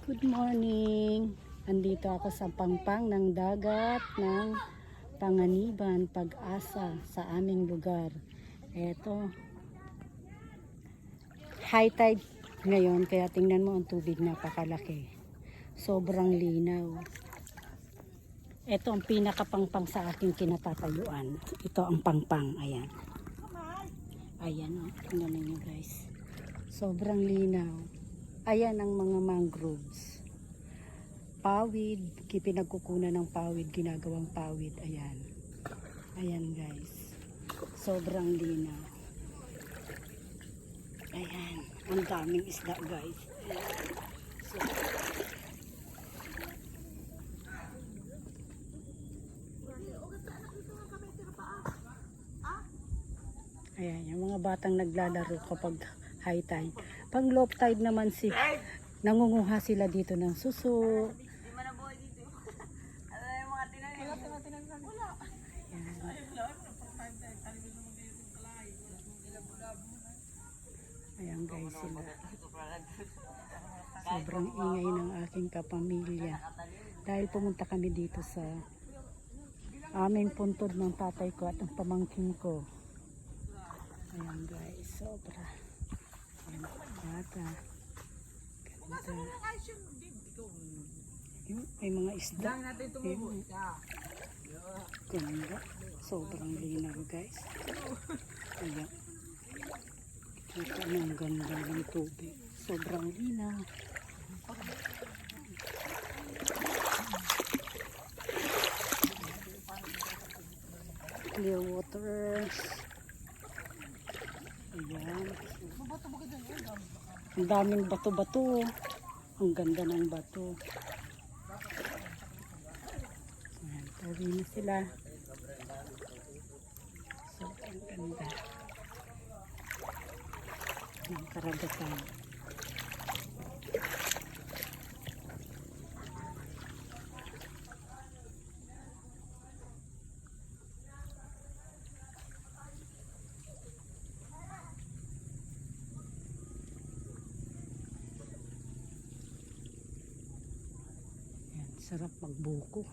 Good morning! Andito ako sa pangpang ng dagat ng Panganiban, Pag-asa sa aming lugar. Eto, high tide ngayon kaya tingnan mo ang tubig napakalaki. Sobrang linaw. Ito ang pinakapangpang sa aking kinatatayuan. Ito ang pangpang. Ayan. Ayan o. Tingnan niyo guys. Sobrang linaw. Ayan ang mga mangroves. Pawid, pinagkukunan ng pawid, ginagawang pawid. Ayan. Ayan guys. Sobrang linaw. Ayan. Ang daming isda guys. Ayan, yung mga batang naglalaro kapag high tide. Pag low tide naman nangunguha sila dito ng suso. Di man nabuhay dito. Ano na yung mga tinanim? Wala. Ayan guys sila. Sobrang ingay ng aking kapamilya. Dahil pumunta kami dito sa aming puntod ng tatay ko at ng pamangkin ko. Ayan guys, sobra. Ayan, bata. Ganda. Yun, may mga isda. Yun. Ganda. Sobrang linaw guys. Ayan. Kita mo ang ganda ng tubig. Sobrang linaw. Clear waters. Ayan. Ang daming bato-bato. Ang ganda ng bato. Ayan, tawi na sila. So, ang ganda ng karagatan. Sarap magbuko.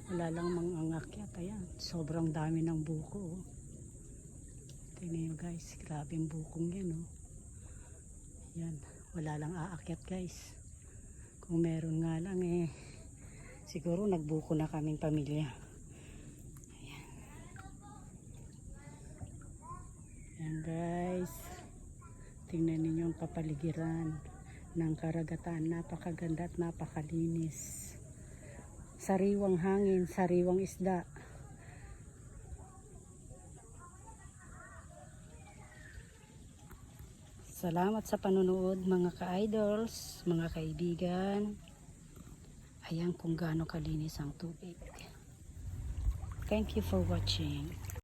Wala lang mangangakyat. Ayan, sobrang dami ng buko. Tingnan nyo guys, grabing bukong yan. Oh. Yan, wala lang aakyat guys. Kung meron nga lang siguro nagbuko na kaming pamilya. Ayan. Ayan guys. Tingnan ninyo ang kapaligiran ng karagatan. Napakaganda at napakalinis. Sariwang hangin, sariwang isda. Salamat sa panunood mga ka-idols, mga kaibigan. Ayan kung gaano kalinis ang tubig. Thank you for watching.